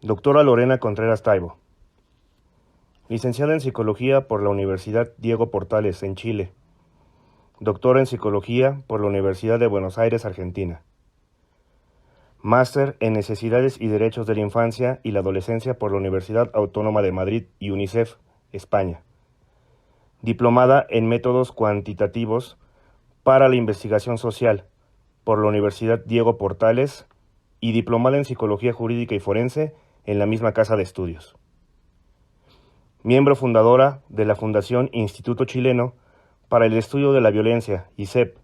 Doctora Lorena Contreras Taibo, licenciada en Psicología por la Universidad Diego Portales, en Chile. Doctora en Psicología por la Universidad de Buenos Aires, Argentina. Máster en Necesidades y Derechos de la Infancia y la Adolescencia por la Universidad Autónoma de Madrid y UNICEF, España. Diplomada en Métodos Cuantitativos para la Investigación Social por la Universidad Diego Portales y diplomada en Psicología Jurídica y Forense en la misma casa de estudios. Miembro fundadora de la Fundación Instituto Chileno para el Estudio de la Violencia, ISEP.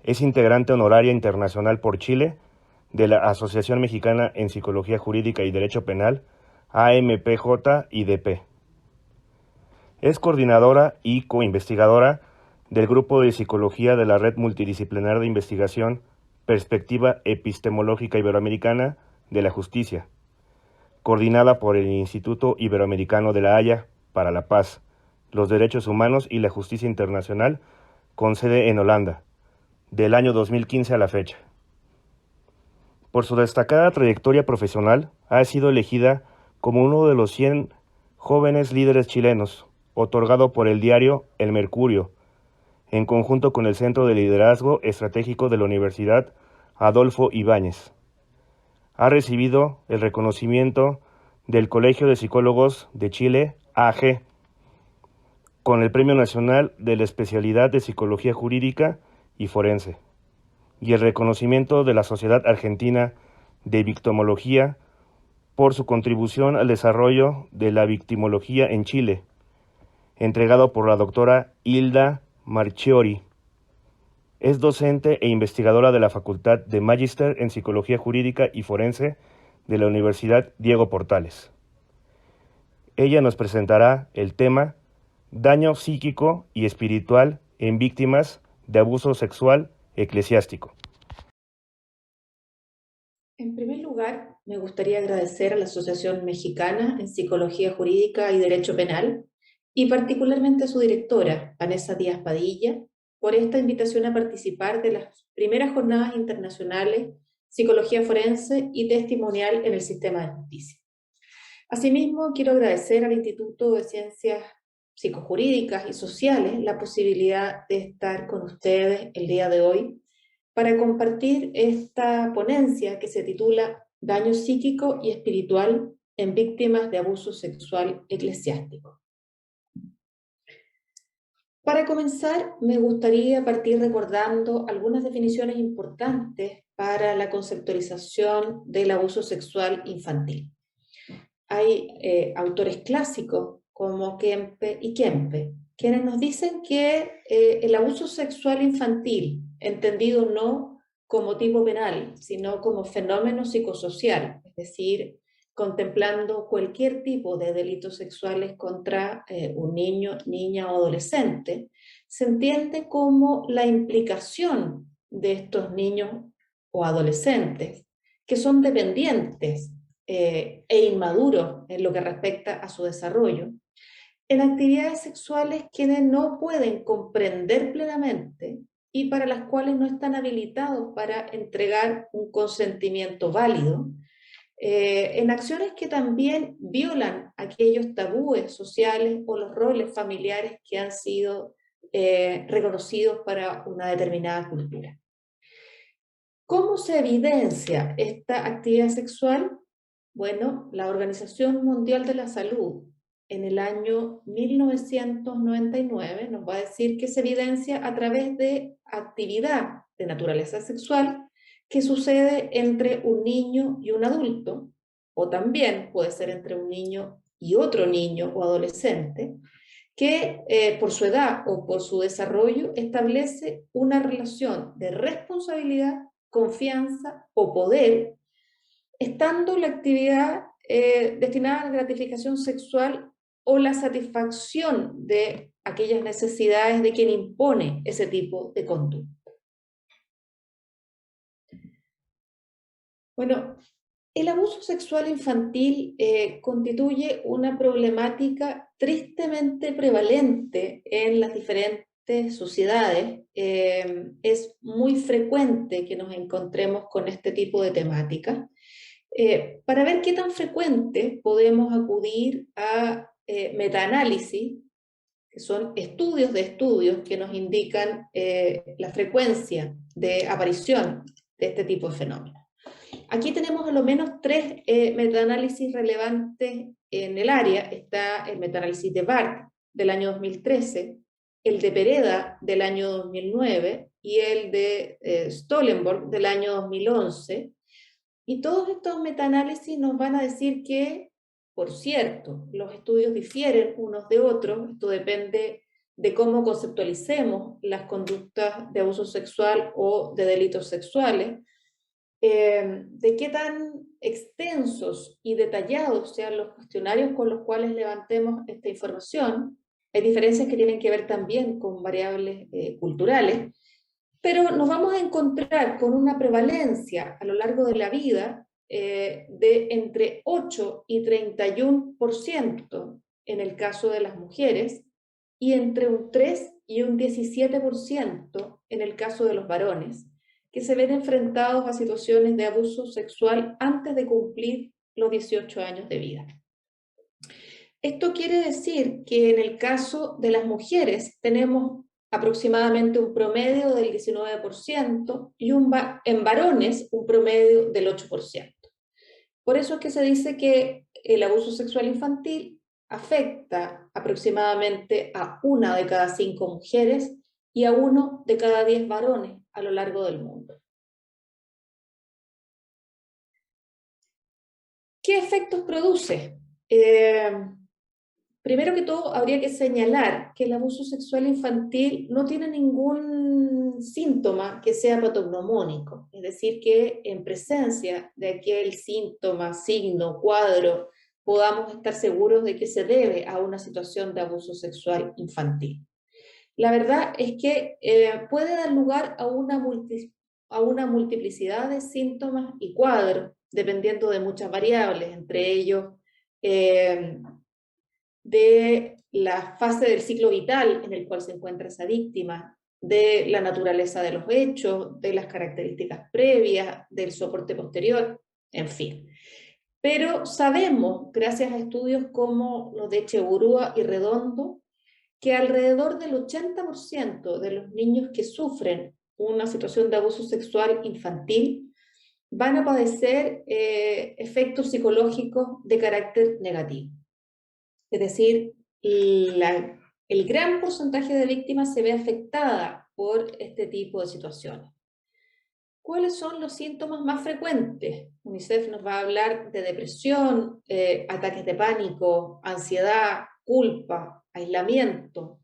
Es integrante honoraria internacional por Chile de la Asociación Mexicana en Psicología Jurídica y Derecho Penal, AMPJ-IDP. Es coordinadora y coinvestigadora del Grupo de Psicología de la Red Multidisciplinar de Investigación Perspectiva Epistemológica Iberoamericana de la Justicia, coordinada por el Instituto Iberoamericano de La Haya para la Paz, los Derechos Humanos y la Justicia Internacional, con sede en Holanda, del año 2015 a la fecha. Por su destacada trayectoria profesional, ha sido elegida como uno de los 100 jóvenes líderes chilenos, otorgado por el diario El Mercurio, en conjunto con el Centro de Liderazgo Estratégico de la Universidad Adolfo Ibáñez. Ha recibido el reconocimiento del Colegio de Psicólogos de Chile, AG, con el Premio Nacional de la Especialidad de Psicología Jurídica y Forense, y el reconocimiento de la Sociedad Argentina de Victimología por su contribución al desarrollo de la victimología en Chile, entregado por la doctora Hilda Marchiori. Es docente e investigadora de la Facultad de Magíster en Psicología Jurídica y Forense de la Universidad Diego Portales. Ella nos presentará el tema Daño psíquico y espiritual en víctimas de abuso sexual eclesiástico. En primer lugar, me gustaría agradecer a la Asociación Mexicana en Psicología Jurídica y Derecho Penal, y particularmente a su directora, Vanessa Díaz Padilla, por esta invitación a participar de las primeras jornadas internacionales Psicología Forense y Testimonial en el Sistema de Justicia. Asimismo, quiero agradecer al Instituto de Ciencias Psicojurídicas y Sociales la posibilidad de estar con ustedes el día de hoy para compartir esta ponencia que se titula Daño psíquico y espiritual en víctimas de abuso sexual eclesiástico. Para comenzar, me gustaría partir recordando algunas definiciones importantes para la conceptualización del abuso sexual infantil. Hay autores clásicos como Kempe y Kempe, quienes nos dicen que el abuso sexual infantil, entendido no como tipo penal, sino como fenómeno psicosocial, es decir, contemplando cualquier tipo de delitos sexuales contra un niño, niña o adolescente, se entiende como la implicación de estos niños o adolescentes que son dependientes e inmaduros en lo que respecta a su desarrollo, en actividades sexuales quienes no pueden comprender plenamente y para las cuales no están habilitados para entregar un consentimiento válido, en acciones que también violan aquellos tabúes sociales o los roles familiares que han sido reconocidos para una determinada cultura. ¿Cómo se evidencia esta actividad sexual? Bueno, la Organización Mundial de la Salud en el año 1999 nos va a decir que se evidencia a través de actividad de naturaleza sexual que sucede entre un niño y un adulto, o también puede ser entre un niño y otro niño o adolescente, que por su edad o por su desarrollo establece una relación de responsabilidad, confianza o poder, estando la actividad destinada a la gratificación sexual o la satisfacción de aquellas necesidades de quien impone ese tipo de conducta. Bueno, el abuso sexual infantil constituye una problemática tristemente prevalente en las diferentes sociedades. Es muy frecuente que nos encontremos con este tipo de temáticas. para ver qué tan frecuente podemos acudir a metaanálisis, que son estudios de estudios que nos indican la frecuencia de aparición de este tipo de fenómenos. Aquí tenemos a lo menos tres metaanálisis relevantes en el área. Está el metaanálisis de Bart del año 2013, el de Pereda del año 2009 y el de Stollenborg del año 2011. Y todos estos metaanálisis nos van a decir que, por cierto, los estudios difieren unos de otros. Esto depende de cómo conceptualicemos las conductas de abuso sexual o de delitos sexuales, de qué tan extensos y detallados sean los cuestionarios con los cuales levantemos esta información. Hay diferencias que tienen que ver también con variables culturales, pero nos vamos a encontrar con una prevalencia a lo largo de la vida de entre 8 y 31% en el caso de las mujeres y entre un 3 y un 17% en el caso de los varones, que se ven enfrentados a situaciones de abuso sexual antes de cumplir los 18 años de vida. Esto quiere decir que en el caso de las mujeres tenemos aproximadamente un promedio del 19% y en varones un promedio del 8%. Por eso es que se dice que el abuso sexual infantil afecta aproximadamente a 1 de cada 5 mujeres y a 1 de cada 10 varones a lo largo del mundo. ¿Qué efectos produce? Primero que todo, habría que señalar que el abuso sexual infantil no tiene ningún síntoma que sea patognomónico, es decir, que en presencia de aquel síntoma, signo, cuadro, podamos estar seguros de que se debe a una situación de abuso sexual infantil. La verdad es que puede dar lugar a una multiplicidad de síntomas y cuadros, dependiendo de muchas variables, entre ellos de la fase del ciclo vital en el cual se encuentra esa víctima, de la naturaleza de los hechos, de las características previas, del soporte posterior, en fin. Pero sabemos, gracias a estudios como los de Echeburúa y Redondo, que alrededor del 80% de los niños que sufren una situación de abuso sexual infantil van a padecer efectos psicológicos de carácter negativo. Es decir, el gran porcentaje de víctimas se ve afectada por este tipo de situaciones. ¿Cuáles son los síntomas más frecuentes? UNICEF nos va a hablar de depresión, ataques de pánico, ansiedad, culpa, aislamiento,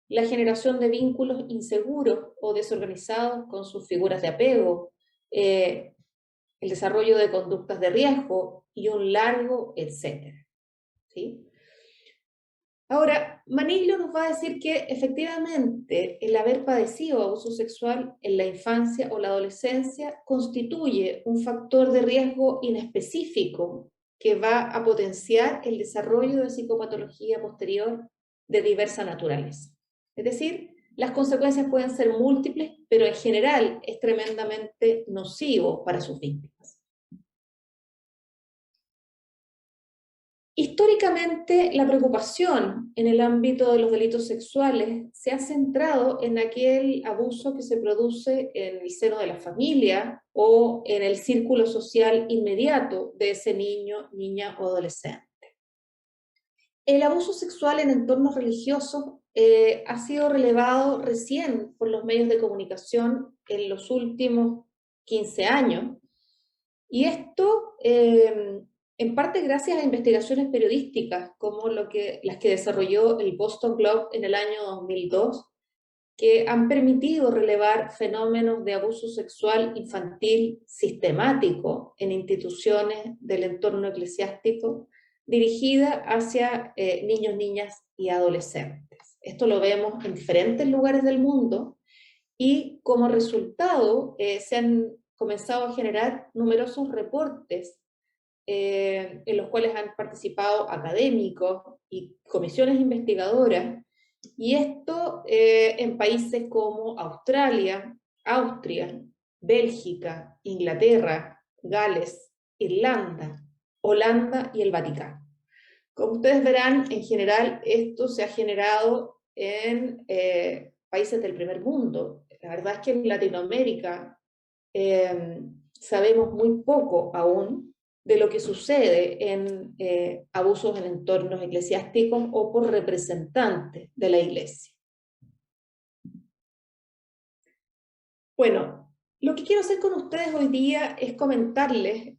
la generación de vínculos inseguros o desorganizados con sus figuras de apego, el desarrollo de conductas de riesgo y un largo etcétera. ¿Sí? Ahora, Maniglo nos va a decir que efectivamente el haber padecido abuso sexual en la infancia o la adolescencia constituye un factor de riesgo inespecífico que va a potenciar el desarrollo de psicopatología posterior de diversa naturaleza. Es decir, las consecuencias pueden ser múltiples, pero en general es tremendamente nocivo para sus víctimas. Históricamente, la preocupación en el ámbito de los delitos sexuales se ha centrado en aquel abuso que se produce en el seno de la familia o en el círculo social inmediato de ese niño, niña o adolescente. El abuso sexual en entornos religiosos ha sido relevado recién por los medios de comunicación en los últimos 15 años, y esto en parte gracias a investigaciones periodísticas como las que desarrolló el Boston Globe en el año 2002, que han permitido relevar fenómenos de abuso sexual infantil sistemático en instituciones del entorno eclesiástico dirigida hacia niños, niñas y adolescentes. Esto lo vemos en diferentes lugares del mundo y como resultado se han comenzado a generar numerosos reportes en los cuales han participado académicos y comisiones investigadoras, y esto en países como Australia, Austria, Bélgica, Inglaterra, Gales, Irlanda, Holanda y el Vaticano. Como ustedes verán, en general esto se ha generado en países del primer mundo. La verdad es que en Latinoamérica sabemos muy poco aún de lo que sucede en abusos en entornos eclesiásticos o por representantes de la Iglesia. Bueno, lo que quiero hacer con ustedes hoy día es comentarles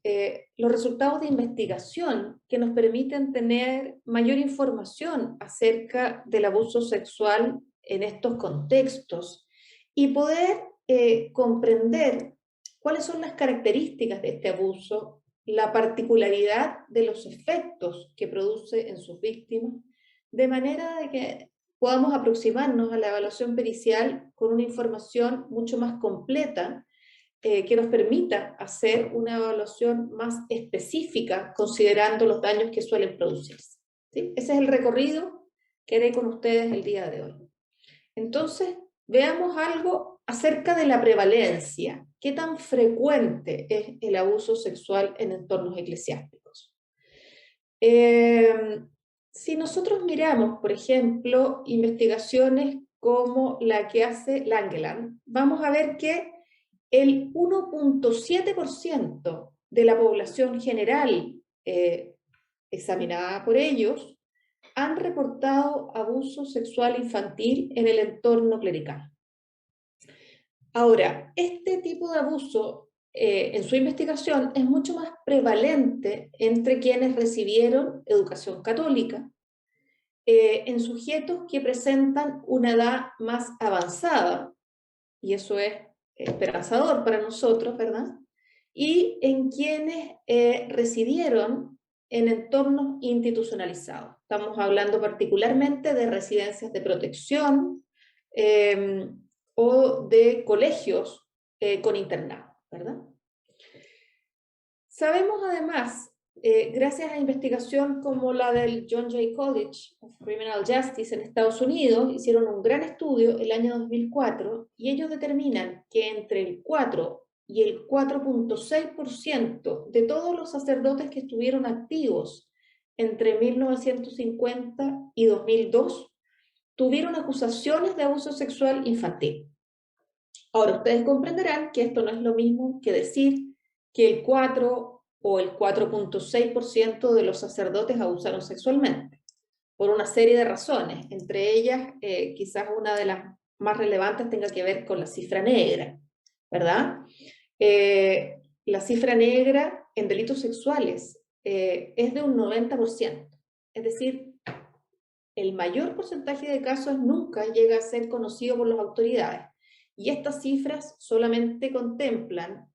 los resultados de investigación que nos permiten tener mayor información acerca del abuso sexual en estos contextos y poder comprender cuáles son las características de este abuso, la particularidad de los efectos que produce en sus víctimas, de manera de que podamos aproximarnos a la evaluación pericial con una información mucho más completa que nos permita hacer una evaluación más específica considerando los daños que suelen producirse. ¿Sí? Ese es el recorrido que haré con ustedes el día de hoy. Entonces, veamos algo acerca de la prevalencia. ¿Qué tan frecuente es el abuso sexual en entornos eclesiásticos? Si nosotros miramos, por ejemplo, investigaciones como la que hace Langeland, vamos a ver que el 1.7% de la población general examinada por ellos han reportado abuso sexual infantil en el entorno clerical. Ahora, este tipo de abuso en su investigación es mucho más prevalente entre quienes recibieron educación católica, en sujetos que presentan una edad más avanzada, y eso es esperanzador para nosotros, ¿verdad? Y en quienes residieron en entornos institucionalizados. Estamos hablando particularmente de residencias de protección o de colegios con internado, ¿verdad? Sabemos además, gracias a investigación como la del John Jay College of Criminal Justice en Estados Unidos, hicieron un gran estudio el año 2004 y ellos determinan que entre el 4 y el 4.6% de todos los sacerdotes que estuvieron activos entre 1950 y 2002 tuvieron acusaciones de abuso sexual infantil. Ahora, ustedes comprenderán que esto no es lo mismo que decir que el 4 o el 4.6% de los sacerdotes abusaron sexualmente, por una serie de razones. Entre ellas, quizás una de las más relevantes tenga que ver con la cifra negra, ¿verdad? La cifra negra en delitos sexuales es de un 90%. Es decir, el mayor porcentaje de casos nunca llega a ser conocido por las autoridades. Y estas cifras solamente contemplan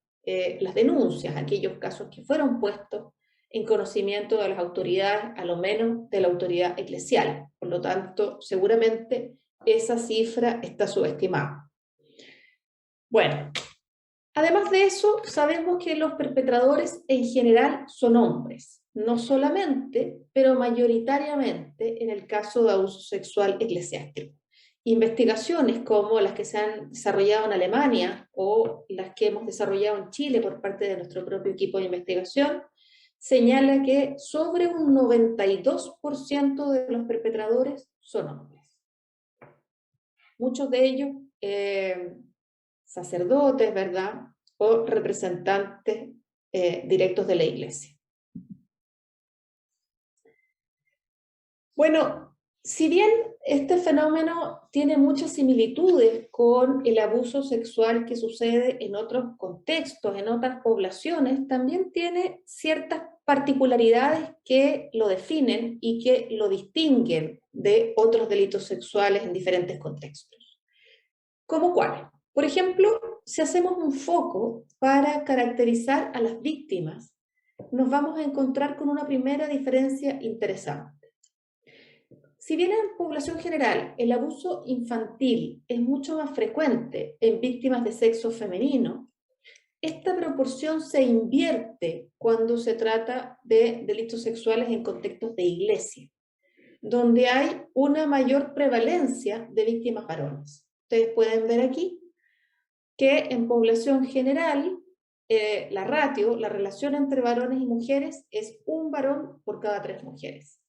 las denuncias, aquellos casos que fueron puestos en conocimiento de las autoridades, a lo menos de la autoridad eclesial. Por lo tanto, seguramente esa cifra está subestimada. Bueno, además de eso, sabemos que los perpetradores en general son hombres, no solamente, pero mayoritariamente en el caso de abuso sexual eclesiástico. Investigaciones como las que se han desarrollado en Alemania o las que hemos desarrollado en Chile por parte de nuestro propio equipo de investigación señala que sobre un 92% de los perpetradores son hombres. Muchos de ellos sacerdotes, ¿verdad? O representantes directos de la Iglesia. Bueno, si bien este fenómeno tiene muchas similitudes con el abuso sexual que sucede en otros contextos, en otras poblaciones, también tiene ciertas particularidades que lo definen y que lo distinguen de otros delitos sexuales en diferentes contextos. ¿Cómo cuáles? Por ejemplo, si hacemos un foco para caracterizar a las víctimas, nos vamos a encontrar con una primera diferencia interesante. Si bien en población general el abuso infantil es mucho más frecuente en víctimas de sexo femenino, esta proporción se invierte cuando se trata de delitos sexuales en contextos de iglesia, donde hay una mayor prevalencia de víctimas varones. Ustedes pueden ver aquí que en población general la ratio, la relación entre varones y mujeres es un varón por cada 3 mujeres.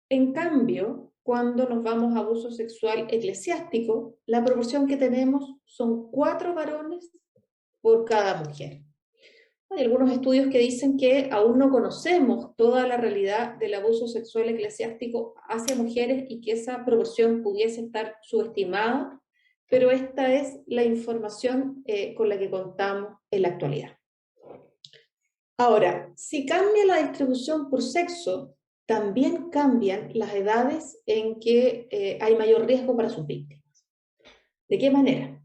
En cambio, cuando nos vamos a abuso sexual eclesiástico, la proporción que tenemos son 4 varones por cada mujer. Hay algunos estudios que dicen que aún no conocemos toda la realidad del abuso sexual eclesiástico hacia mujeres y que esa proporción pudiese estar subestimada, pero esta es la información con la que contamos en la actualidad. Ahora, si cambia la distribución por sexo, también cambian las edades en que hay mayor riesgo para sus víctimas. ¿De qué manera?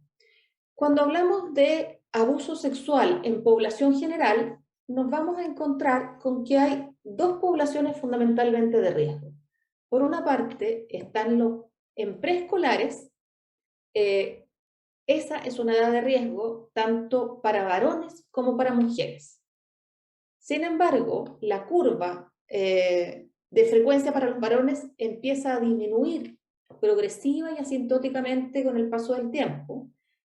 Cuando hablamos de abuso sexual en población general, nos vamos a encontrar con que hay 2 poblaciones fundamentalmente de riesgo. Por una parte, están los en preescolares. Esa es una edad de riesgo tanto para varones como para mujeres. Sin embargo, la curva de frecuencia para los varones empieza a disminuir progresiva y asintóticamente con el paso del tiempo.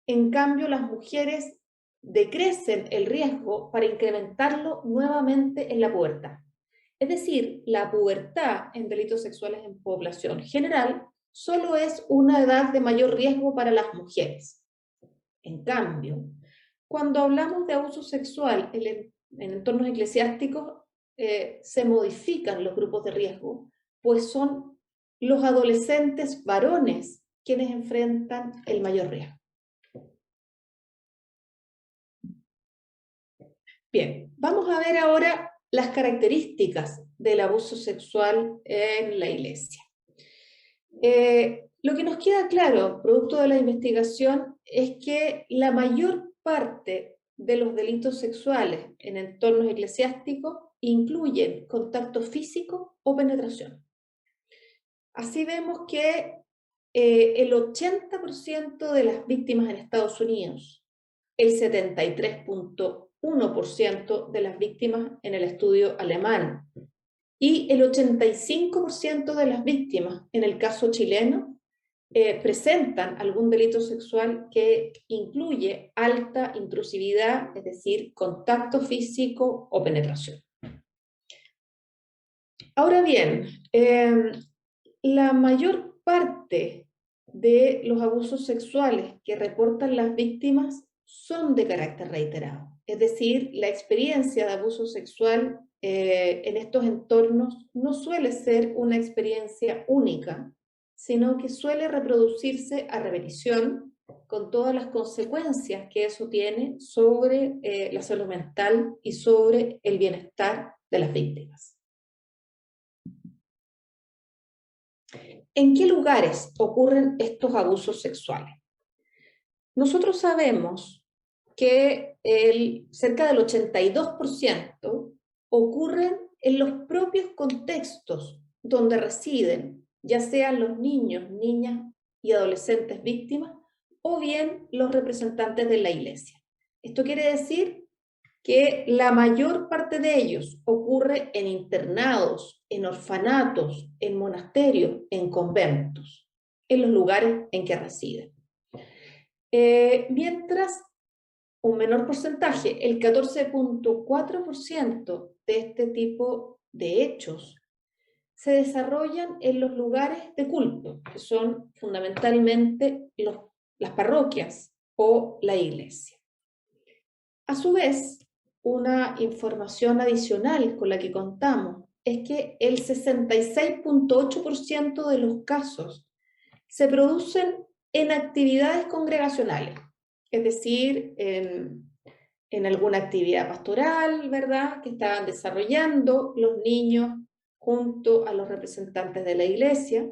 En cambio, las mujeres decrecen el riesgo para incrementarlo nuevamente en la pubertad. Es decir, la pubertad en delitos sexuales en población general solo es una edad de mayor riesgo para las mujeres. En cambio, cuando hablamos de abuso sexual en entornos eclesiásticos, se modifican los grupos de riesgo, pues son los adolescentes varones quienes enfrentan el mayor riesgo. Bien, vamos a ver ahora las características del abuso sexual en la iglesia. Lo que nos queda claro, producto de la investigación, es que la mayor parte de los delitos sexuales en entornos eclesiásticos incluyen contacto físico o penetración. Así vemos que el 80% de las víctimas en Estados Unidos, el 73,1% de las víctimas en el estudio alemán y el 85% de las víctimas en el caso chileno presentan algún delito sexual que incluye alta intrusividad, es decir, contacto físico o penetración. Ahora bien, la mayor parte de los abusos sexuales que reportan las víctimas son de carácter reiterado. Es decir, la experiencia de abuso sexual en estos entornos no suele ser una experiencia única, sino que suele reproducirse a repetición con todas las consecuencias que eso tiene sobre la salud mental y sobre el bienestar de las víctimas. ¿En qué lugares ocurren estos abusos sexuales? Nosotros sabemos que cerca del 82% ocurren en los propios contextos donde residen, ya sean los niños, niñas y adolescentes víctimas, o bien los representantes de la iglesia. Esto quiere decir que la mayor parte de ellos ocurre en internados, en orfanatos, en monasterios, en conventos, en los lugares en que residen. Mientras un menor porcentaje, el 14,4% de este tipo de hechos, se desarrollan en los lugares de culto, que son fundamentalmente las parroquias o la iglesia. A su vez, una información adicional con la que contamos es que el 66,8% de los casos se producen en actividades congregacionales, es decir, en alguna actividad pastoral, ¿verdad?, que estaban desarrollando los niños junto a los representantes de la iglesia,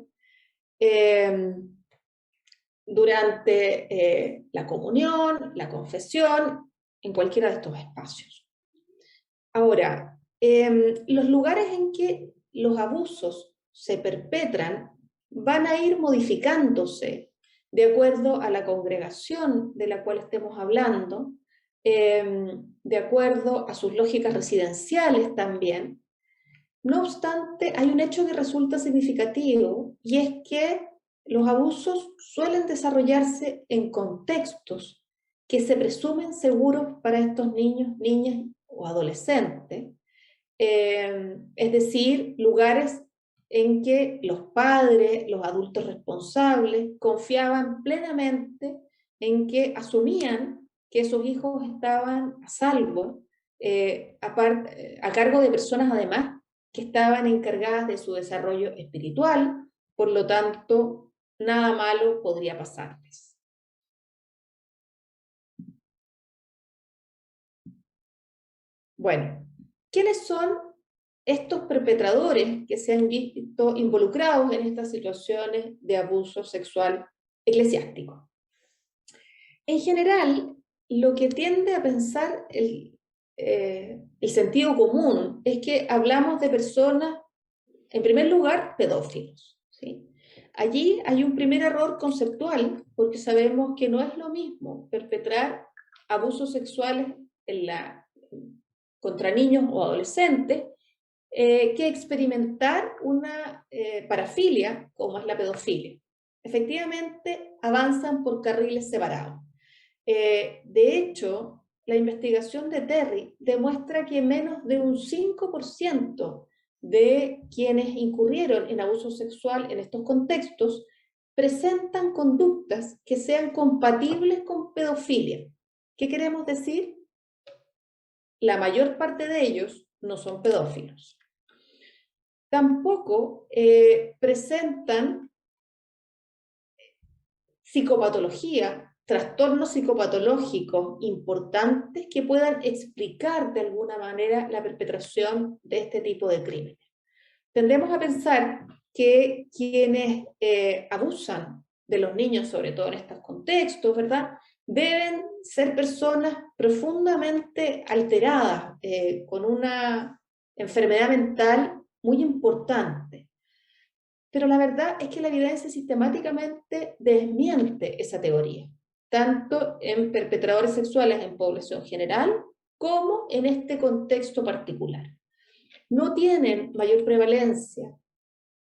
durante la comunión, la confesión, en cualquiera de estos espacios. Ahora, los lugares en que los abusos se perpetran van a ir modificándose de acuerdo a la congregación de la cual estemos hablando, de acuerdo a sus lógicas residenciales también. No obstante, hay un hecho que resulta significativo y es que los abusos suelen desarrollarse en contextos que se presumen seguros para estos niños, niñas o adolescentes, es decir, lugares en que los padres, los adultos responsables, confiaban plenamente en que asumían que sus hijos estaban a salvo, a cargo de personas además que estaban encargadas de su desarrollo espiritual, por lo tanto, nada malo podría pasarles. Bueno, ¿quiénes son estos perpetradores que se han visto involucrados en estas situaciones de abuso sexual eclesiástico? En general, lo que tiende a pensar el sentido común es que hablamos de personas, en primer lugar, pedófilos, ¿sí? Allí hay un primer error conceptual, porque sabemos que no es lo mismo perpetrar abusos sexuales contra niños o adolescentes que experimentar una parafilia como es la pedofilia. Efectivamente, avanzan por carriles separados. De hecho, la investigación de Terry demuestra que menos de un 5% de quienes incurrieron en abuso sexual en estos contextos presentan conductas que sean compatibles con pedofilia. ¿Qué queremos decir? La mayor parte de ellos no son pedófilos. Tampoco presentan psicopatología, trastornos psicopatológicos importantes que puedan explicar de alguna manera la perpetración de este tipo de crímenes. Tendemos a pensar que quienes abusan de los niños, sobre todo en estos contextos, ¿verdad?, deben ser personas profundamente alteradas, con una enfermedad mental muy importante. Pero la verdad es que la evidencia sistemáticamente desmiente esa teoría, tanto en perpetradores sexuales en población general como en este contexto particular. No tienen mayor prevalencia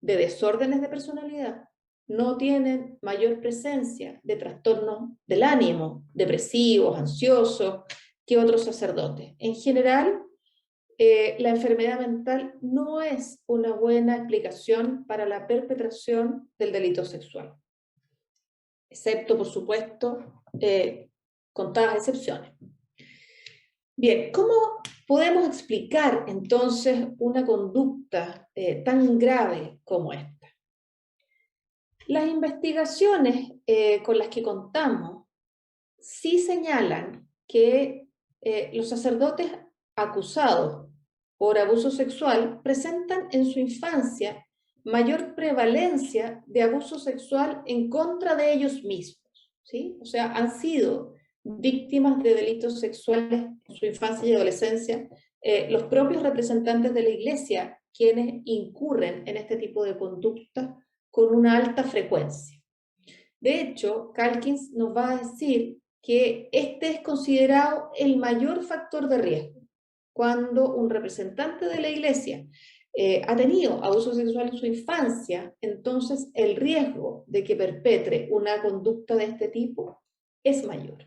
de desórdenes de personalidad, no tienen mayor presencia de trastornos del ánimo, depresivos, ansiosos, que otros sacerdotes. En general, la enfermedad mental no es una buena explicación para la perpetración del delito sexual, excepto, por supuesto, contadas excepciones. Bien, ¿cómo podemos explicar entonces una conducta tan grave como esta? Las investigaciones con las que contamos sí señalan que los sacerdotes acusados por abuso sexual presentan en su infancia mayor prevalencia de abuso sexual en contra de ellos mismos, ¿sí? O sea, han sido víctimas de delitos sexuales en su infancia y adolescencia, los propios representantes de la Iglesia quienes incurren en este tipo de conductas con una alta frecuencia. De hecho, Calkins nos va a decir que este es considerado el mayor factor de riesgo. Cuando un representante de la Iglesia ha tenido abuso sexual en su infancia, entonces el riesgo de que perpetre una conducta de este tipo es mayor.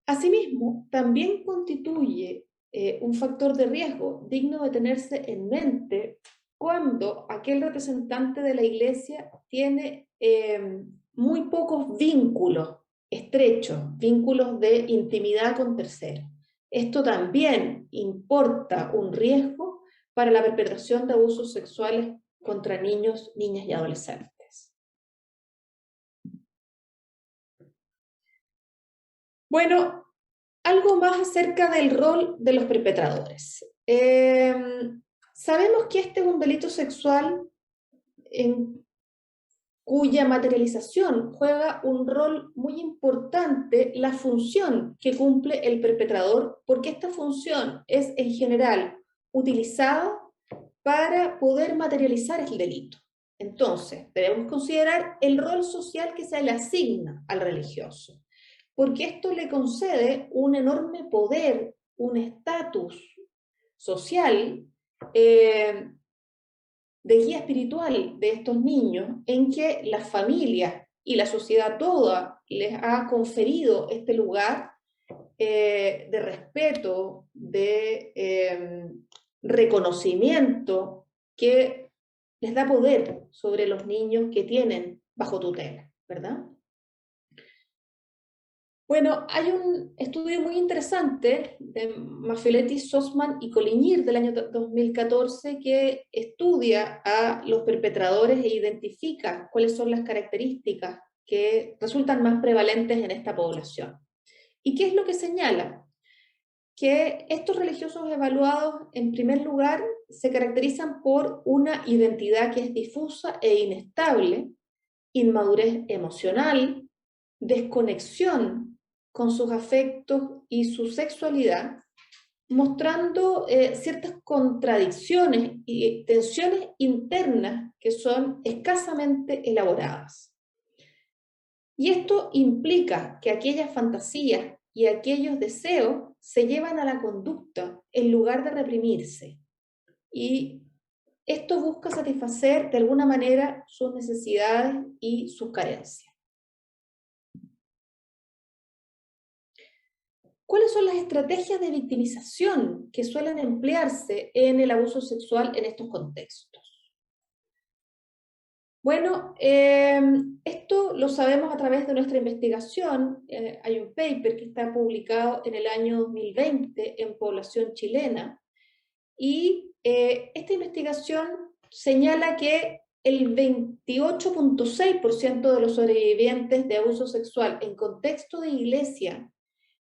Asimismo, también constituye un factor de riesgo digno de tenerse en mente cuando aquel representante de la Iglesia tiene muy pocos vínculos estrechos, vínculos de intimidad con terceros. Esto también importa un riesgo para la perpetración de abusos sexuales contra niños, niñas y adolescentes. Bueno, algo más acerca del rol de los perpetradores. Sabemos que este es un delito sexual en cuya materialización juega un rol muy importante la función que cumple el perpetrador, porque esta función es en general utilizada para poder materializar el delito. Entonces, debemos considerar el rol social que se le asigna al religioso, porque esto le concede un enorme poder, un estatus social de guía espiritual de estos niños, en que las familias y la sociedad toda les ha conferido este lugar de respeto, de reconocimiento que les da poder sobre los niños que tienen bajo tutela, ¿verdad? Bueno, hay un estudio muy interesante de Mafioletti, Sossman y Colignir del año 2014 que estudia a los perpetradores e identifica cuáles son las características que resultan más prevalentes en esta población. ¿Y qué es lo que señala? Que estos religiosos evaluados, en primer lugar, se caracterizan por una identidad que es difusa e inestable, inmadurez emocional, desconexión con sus afectos y su sexualidad, mostrando ciertas contradicciones y tensiones internas que son escasamente elaboradas. Y esto implica que aquellas fantasías y aquellos deseos se llevan a la conducta en lugar de reprimirse. Y esto busca satisfacer de alguna manera sus necesidades y sus carencias. ¿Cuáles son las estrategias de victimización que suelen emplearse en el abuso sexual en estos contextos? Bueno, esto lo sabemos a través de nuestra investigación. Hay un paper que está publicado en el año 2020 en población chilena y esta investigación señala que el 28.6% de los sobrevivientes de abuso sexual en contexto de iglesia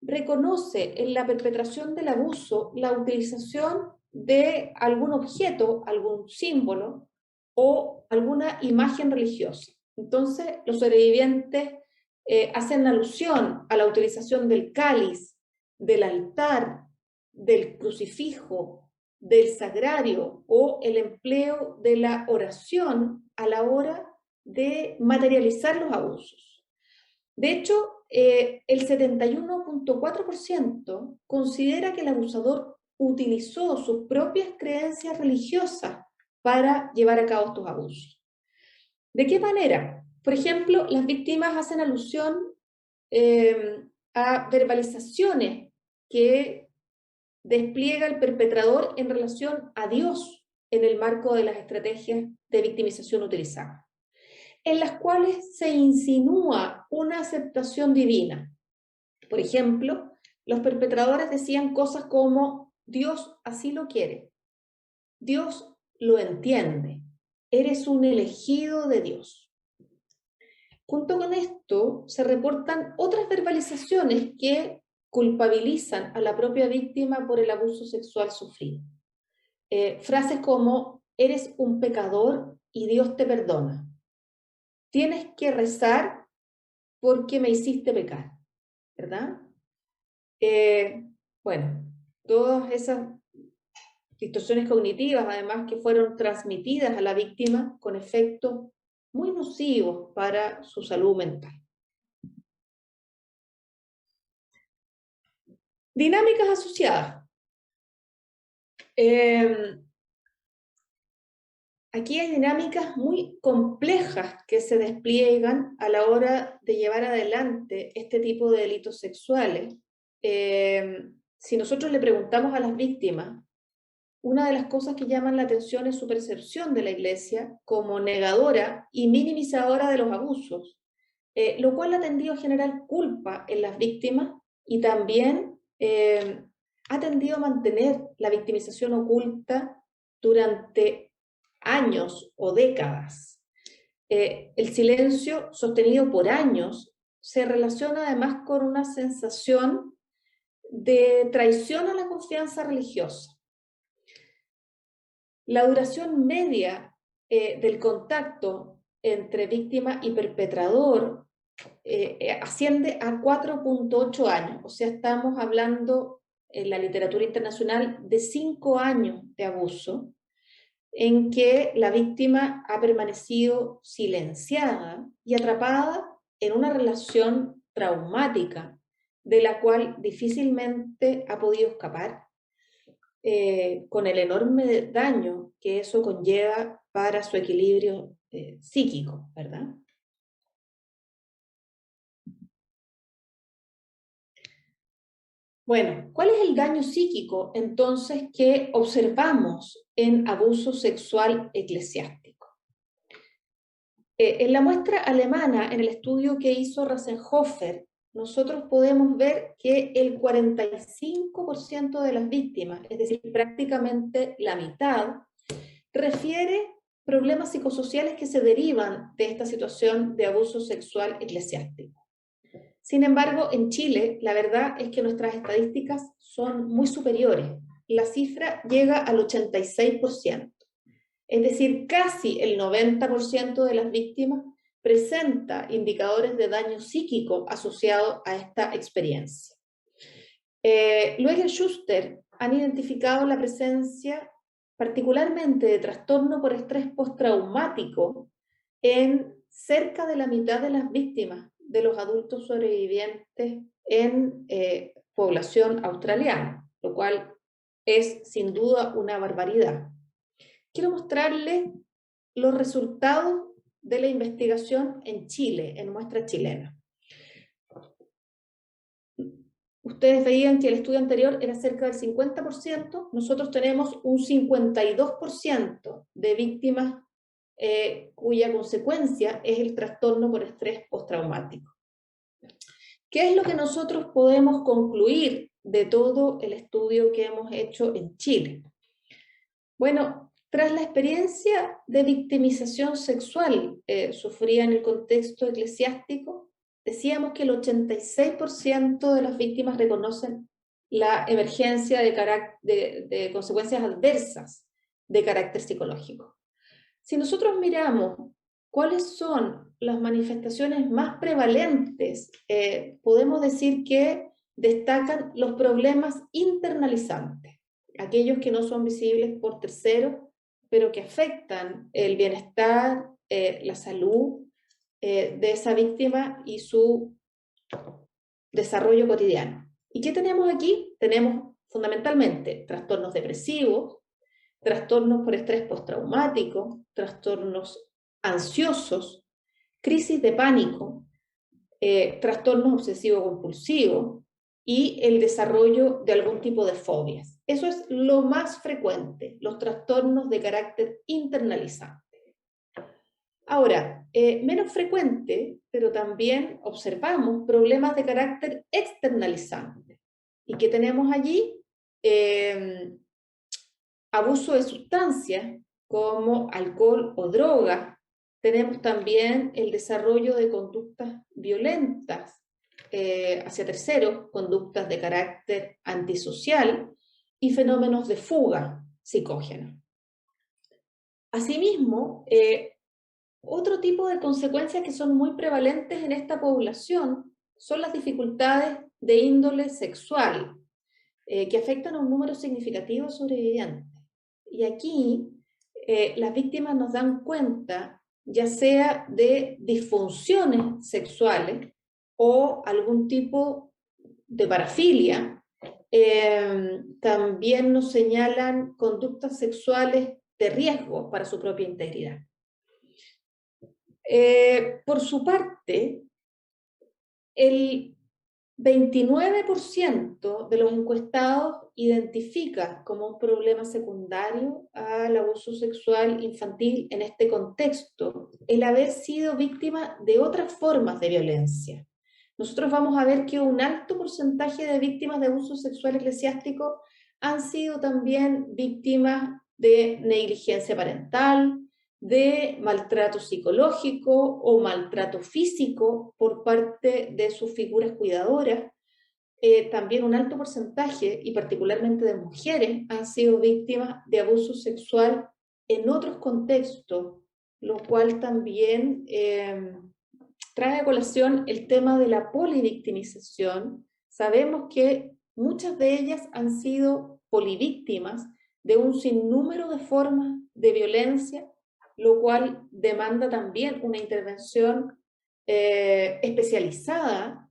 reconoce en la perpetración del abuso la utilización de algún objeto, algún símbolo o alguna imagen religiosa. Entonces, los sobrevivientes hacen alusión a la utilización del cáliz, del altar, del crucifijo, del sagrario o el empleo de la oración a la hora de materializar los abusos. De hecho, el 71.4% considera que el abusador utilizó sus propias creencias religiosas para llevar a cabo estos abusos. ¿De qué manera? Por ejemplo, las víctimas hacen alusión a verbalizaciones que despliega el perpetrador en relación a Dios en el marco de las estrategias de victimización utilizadas, en las cuales se insinúa una aceptación divina. Por ejemplo, los perpetradores decían cosas como: Dios así lo quiere, Dios lo entiende, eres un elegido de Dios. Junto con esto se reportan otras verbalizaciones que culpabilizan a la propia víctima por el abuso sexual sufrido. Frases como: eres un pecador y Dios te perdona. Tienes que rezar porque me hiciste pecar, ¿verdad? Bueno, todas esas distorsiones cognitivas, además, que fueron transmitidas a la víctima con efectos muy nocivos para su salud mental. Dinámicas asociadas. Aquí hay dinámicas muy complejas que se despliegan a la hora de llevar adelante este tipo de delitos sexuales. Si nosotros le preguntamos a las víctimas, una de las cosas que llaman la atención es su percepción de la Iglesia como negadora y minimizadora de los abusos, lo cual ha tendido a generar culpa en las víctimas y también ha tendido a mantener la victimización oculta durante años o décadas. El silencio sostenido por años se relaciona además con una sensación de traición a la confianza religiosa. La duración media del contacto entre víctima y perpetrador asciende a 4.8 años, o sea, estamos hablando en la literatura internacional de 5 años de abuso, en que la víctima ha permanecido silenciada y atrapada en una relación traumática de la cual difícilmente ha podido escapar, con el enorme daño que eso conlleva para su equilibrio psíquico, ¿verdad? Bueno, ¿cuál es el daño psíquico entonces que observamos en abuso sexual eclesiástico? En la muestra alemana, en el estudio que hizo Rassenhofer, nosotros podemos ver que el 45% de las víctimas, es decir, prácticamente la mitad, refiere problemas psicosociales que se derivan de esta situación de abuso sexual eclesiástico. Sin embargo, en Chile, la verdad es que nuestras estadísticas son muy superiores. La cifra llega al 86%. Es decir, casi el 90% de las víctimas presenta indicadores de daño psíquico asociados a esta experiencia. Luego y Schuster han identificado la presencia particularmente de trastorno por estrés postraumático en cerca de la mitad de las víctimas de los adultos sobrevivientes en población australiana, lo cual es sin duda una barbaridad. Quiero mostrarles los resultados de la investigación en Chile, en muestra chilena. Ustedes veían que el estudio anterior era cerca del 50%, nosotros tenemos un 52% de víctimas cuya consecuencia es el trastorno por estrés postraumático. ¿Qué es lo que nosotros podemos concluir de todo el estudio que hemos hecho en Chile? Bueno, tras la experiencia de victimización sexual sufrida en el contexto eclesiástico, decíamos que el 86% de las víctimas reconocen la emergencia de consecuencias adversas de carácter psicológico. Si nosotros miramos cuáles son las manifestaciones más prevalentes, podemos decir que destacan los problemas internalizantes, aquellos que no son visibles por terceros, pero que afectan el bienestar, la salud de esa víctima y su desarrollo cotidiano. ¿Y qué tenemos aquí? Tenemos fundamentalmente trastornos depresivos, trastornos por estrés postraumático, trastornos ansiosos, crisis de pánico, trastornos obsesivo-compulsivos y el desarrollo de algún tipo de fobias. Eso es lo más frecuente, los trastornos de carácter internalizante. Ahora, menos frecuente, pero también observamos problemas de carácter externalizante. ¿Y qué tenemos allí? Abuso de sustancias como alcohol o droga. Tenemos también el desarrollo de conductas violentas hacia terceros, conductas de carácter antisocial y fenómenos de fuga psicógena. Asimismo, otro tipo de consecuencias que son muy prevalentes en esta población son las dificultades de índole sexual, que afectan a un número significativo de sobrevivientes. Y aquí las víctimas nos dan cuenta, ya sea de disfunciones sexuales o algún tipo de parafilia. También nos señalan conductas sexuales de riesgo para su propia integridad. Por su parte, el 29% de los encuestados identifica como un problema secundario al abuso sexual infantil en este contexto el haber sido víctima de otras formas de violencia. Nosotros vamos a ver que un alto porcentaje de víctimas de abuso sexual eclesiástico han sido también víctimas de negligencia parental, de maltrato psicológico o maltrato físico por parte de sus figuras cuidadoras. También un alto porcentaje, y particularmente de mujeres, han sido víctimas de abuso sexual en otros contextos, lo cual también trae a colación el tema de la polivictimización. Sabemos que muchas de ellas han sido polivíctimas de un sinnúmero de formas de violencia, lo cual demanda también una intervención especializada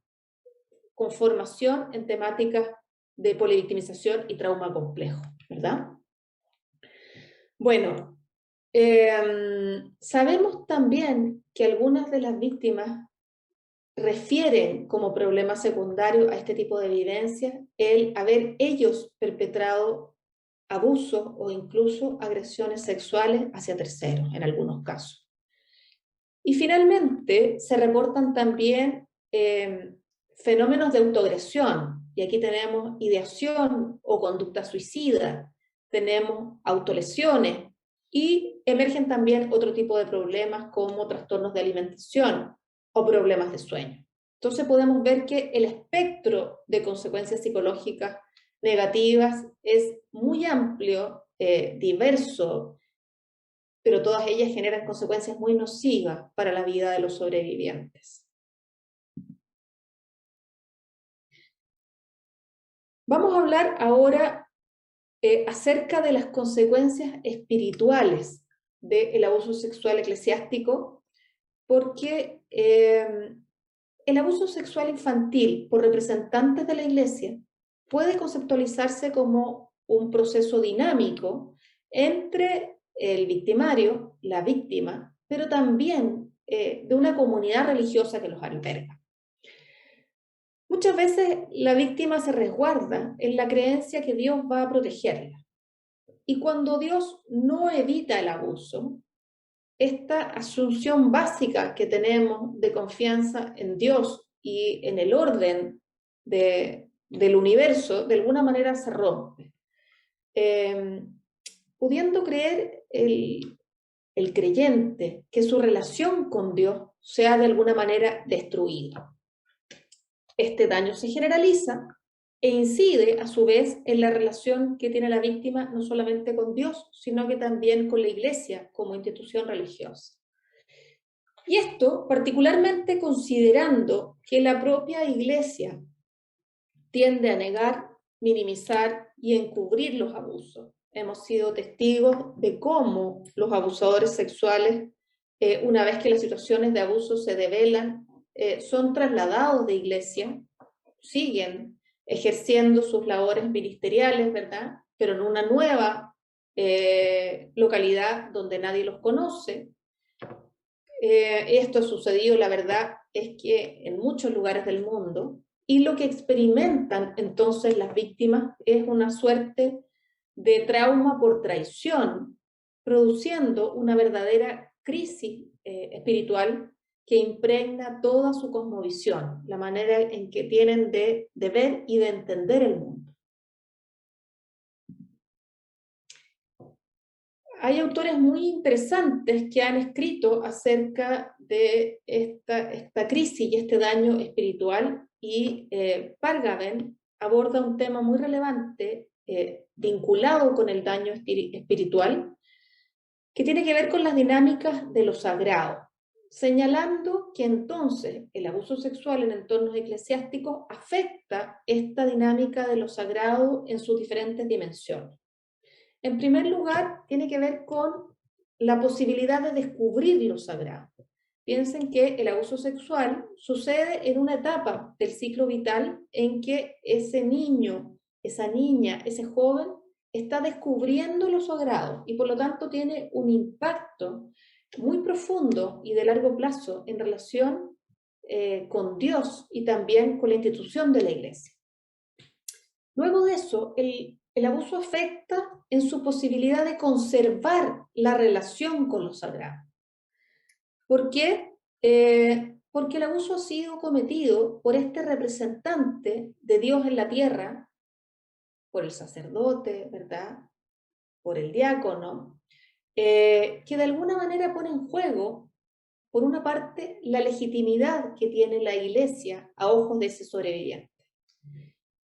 con formación en temáticas de polivictimización y trauma complejo, ¿verdad? Bueno, sabemos también que algunas de las víctimas refieren como problema secundario a este tipo de evidencia el haber ellos perpetrado abusos o incluso agresiones sexuales hacia terceros en algunos casos. Y finalmente se reportan también fenómenos de autoagresión, y aquí tenemos ideación o conducta suicida, tenemos autolesiones y emergen también otro tipo de problemas como trastornos de alimentación o problemas de sueño. Entonces podemos ver que el espectro de consecuencias psicológicas negativas es muy amplio, diverso, pero todas ellas generan consecuencias muy nocivas para la vida de los sobrevivientes. Vamos a hablar ahora acerca de las consecuencias espirituales del abuso sexual eclesiástico, porque el abuso sexual infantil por representantes de la Iglesia puede conceptualizarse como un proceso dinámico entre el victimario, la víctima, pero también de una comunidad religiosa que los alberga. Muchas veces la víctima se resguarda en la creencia que Dios va a protegerla. Y cuando Dios no evita el abuso, esta asunción básica que tenemos de confianza en Dios y en el orden del universo, de alguna manera se rompe. Pudiendo creer el creyente que su relación con Dios sea de alguna manera destruida. Este daño se generaliza e incide a su vez en la relación que tiene la víctima no solamente con Dios, sino que también con la Iglesia como institución religiosa. Y esto particularmente considerando que la propia Iglesia tiende a negar, minimizar y encubrir los abusos. Hemos sido testigos de cómo los abusadores sexuales, una vez que las situaciones de abuso se develan, son trasladados de iglesia, siguen ejerciendo sus labores ministeriales, ¿verdad? Pero en una nueva localidad donde nadie los conoce. Esto ha sucedido, la verdad, es que en muchos lugares del mundo, y lo que experimentan entonces las víctimas es una suerte de trauma por traición, produciendo una verdadera crisis espiritual que impregna toda su cosmovisión, la manera en que tienen de ver y de entender el mundo. Hay autores muy interesantes que han escrito acerca de esta crisis y este daño espiritual, y Pargaven aborda un tema muy relevante vinculado con el daño espiritual, que tiene que ver con las dinámicas de lo sagrado, señalando que entonces el abuso sexual en entornos eclesiásticos afecta esta dinámica de lo sagrado en sus diferentes dimensiones. En primer lugar, tiene que ver con la posibilidad de descubrir lo sagrado. Piensen que el abuso sexual sucede en una etapa del ciclo vital en que ese niño, esa niña, ese joven está descubriendo lo sagrado y por lo tanto tiene un impacto muy profundo y de largo plazo en relación con Dios y también con la institución de la Iglesia. Luego de eso, el abuso afecta en su posibilidad de conservar la relación con lo sagrado. ¿Por qué? Porque el abuso ha sido cometido por este representante de Dios en la tierra, por el sacerdote, ¿verdad? Por el diácono, que de alguna manera pone en juego, por una parte, la legitimidad que tiene la Iglesia a ojos de ese sobreviviente.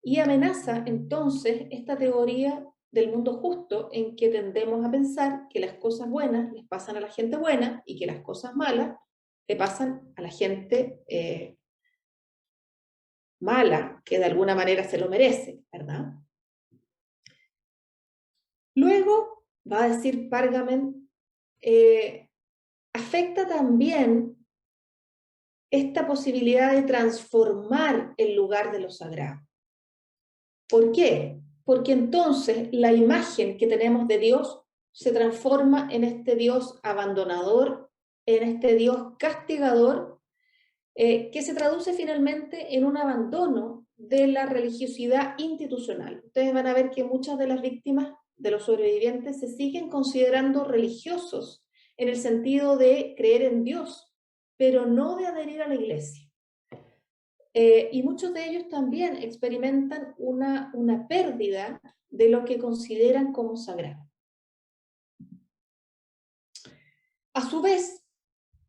Y amenaza entonces esta teoría del mundo justo en que tendemos a pensar que las cosas buenas les pasan a la gente buena y que las cosas malas le pasan a la gente mala, que de alguna manera se lo merece, ¿verdad? Luego, va a decir Pargamen, afecta también esta posibilidad de transformar el lugar de lo sagrado. ¿Por qué? Porque entonces la imagen que tenemos de Dios se transforma en este Dios abandonador, en este Dios castigador, que se traduce finalmente en un abandono de la religiosidad institucional. Ustedes van a ver que muchas de las víctimas, de los sobrevivientes, se siguen considerando religiosos en el sentido de creer en Dios, pero no de adherir a la iglesia. Y muchos de ellos también experimentan una pérdida de lo que consideran como sagrado. A su vez,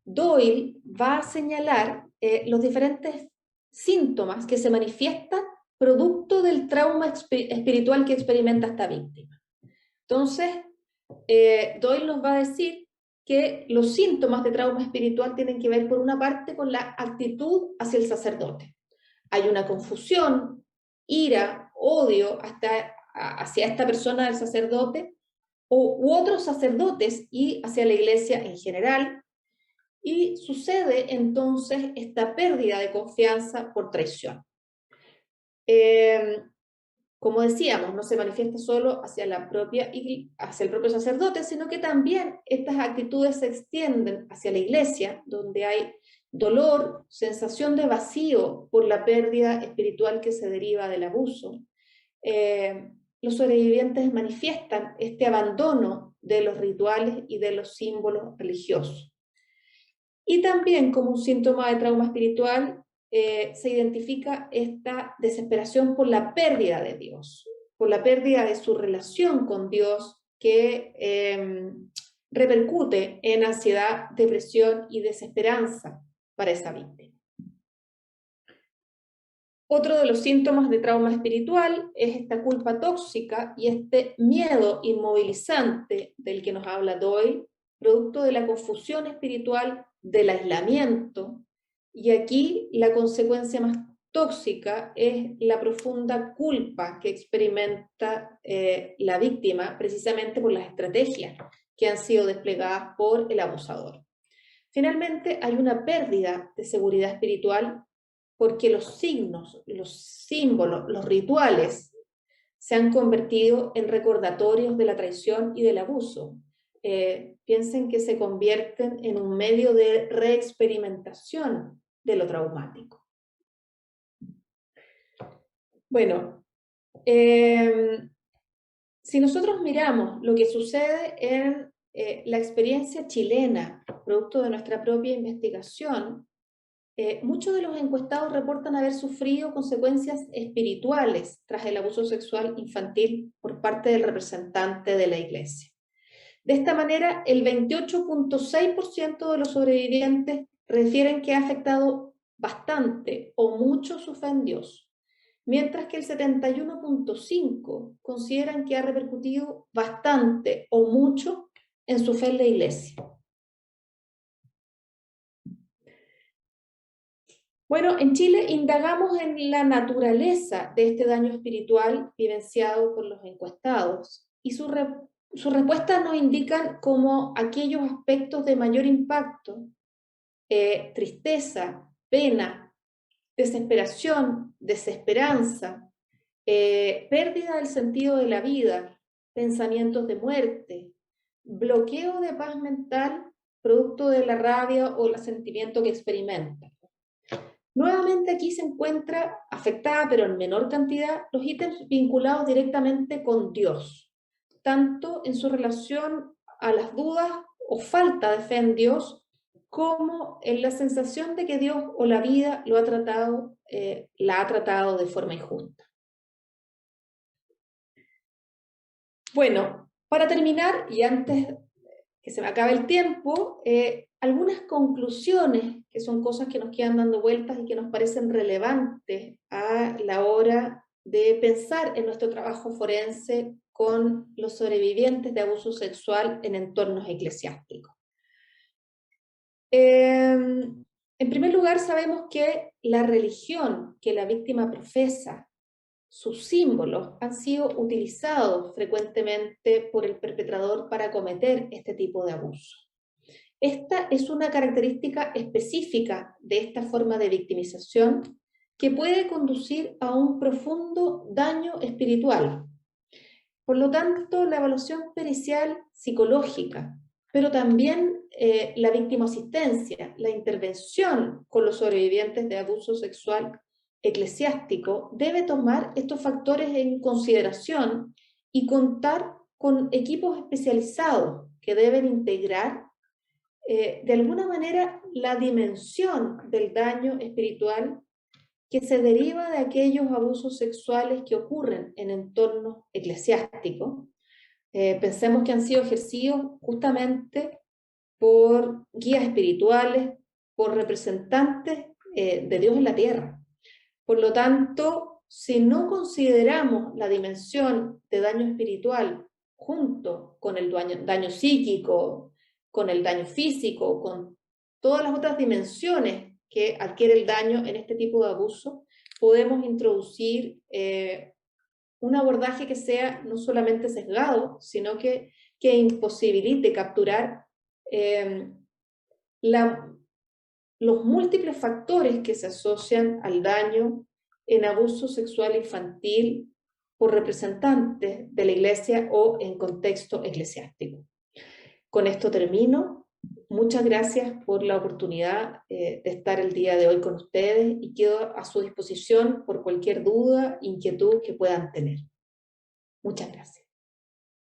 Doyle va a señalar los diferentes síntomas que se manifiestan producto del trauma espiritual que experimenta esta víctima. Entonces, Doyle nos va a decir que los síntomas de trauma espiritual tienen que ver, por una parte, con la actitud hacia el sacerdote. Hay una confusión, ira, odio hacia esta persona del sacerdote u otros sacerdotes y hacia la iglesia en general, y sucede entonces esta pérdida de confianza por traición. Como decíamos, no se manifiesta solo hacia el propio sacerdote, sino que también estas actitudes se extienden hacia la iglesia, donde hay dolor, sensación de vacío por la pérdida espiritual que se deriva del abuso. Los sobrevivientes manifiestan este abandono de los rituales y de los símbolos religiosos. Y también, como un síntoma de trauma espiritual, se identifica esta desesperación por la pérdida de Dios, por la pérdida de su relación con Dios, que repercute en ansiedad, depresión y desesperanza para esa víctima. Otro de los síntomas de trauma espiritual es esta culpa tóxica y este miedo inmovilizante del que nos habla Doyle, producto de la confusión espiritual, del aislamiento, y aquí la consecuencia más tóxica es la profunda culpa que experimenta la víctima, precisamente por las estrategias que han sido desplegadas por el abusador. Finalmente, hay una pérdida de seguridad espiritual porque los signos, los símbolos, los rituales se han convertido en recordatorios de la traición y del abuso. Piensen que se convierten en un medio de reexperimentación de lo traumático. Bueno, si nosotros miramos lo que sucede en la experiencia chilena, producto de nuestra propia investigación, muchos de los encuestados reportan haber sufrido consecuencias espirituales tras el abuso sexual infantil por parte del representante de la iglesia. De esta manera, el 28.6% de los sobrevivientes refieren que ha afectado bastante o mucho su fe en Dios, mientras que el 71.5% consideran que ha repercutido bastante o mucho en su fe en la iglesia. Bueno, en Chile indagamos en la naturaleza de este daño espiritual vivenciado por los encuestados y sus respuestas nos indican como aquellos aspectos de mayor impacto, tristeza, pena, desesperación, desesperanza, pérdida del sentido de la vida, pensamientos de muerte, bloqueo de paz mental producto de la rabia o el sentimiento que experimenta. Nuevamente aquí se encuentra afectada, pero en menor cantidad, los ítems vinculados directamente con Dios, tanto en su relación a las dudas o falta de fe en Dios, como en la sensación de que Dios o la vida la ha tratado de forma injusta. Bueno, para terminar, y antes que se me acabe el tiempo, algunas conclusiones, que son cosas que nos quedan dando vueltas y que nos parecen relevantes a la hora de pensar en nuestro trabajo forense con los sobrevivientes de abuso sexual en entornos eclesiásticos. En primer lugar, sabemos que la religión que la víctima profesa, sus símbolos, han sido utilizados frecuentemente por el perpetrador para cometer este tipo de abuso. Esta es una característica específica de esta forma de victimización que puede conducir a un profundo daño espiritual. Por lo tanto, la evaluación pericial psicológica pero también la víctima asistencia, la intervención con los sobrevivientes de abuso sexual eclesiástico debe tomar estos factores en consideración y contar con equipos especializados que deben integrar de alguna manera la dimensión del daño espiritual que se deriva de aquellos abusos sexuales que ocurren en entornos eclesiásticos. Pensemos que han sido ejercidos justamente por guías espirituales, por representantes de Dios en la tierra. Por lo tanto, si no consideramos la dimensión de daño espiritual junto con el daño psíquico, con el daño físico, con todas las otras dimensiones que adquiere el daño en este tipo de abuso, podemos introducir un abordaje que sea no solamente sesgado, sino que imposibilite capturar eh, la, los múltiples factores que se asocian al daño en abuso sexual infantil por representantes de la Iglesia o en contexto eclesiástico. Con esto termino. Muchas gracias por la oportunidad de estar el día de hoy con ustedes y quedo a su disposición por cualquier duda, inquietud que puedan tener. Muchas gracias.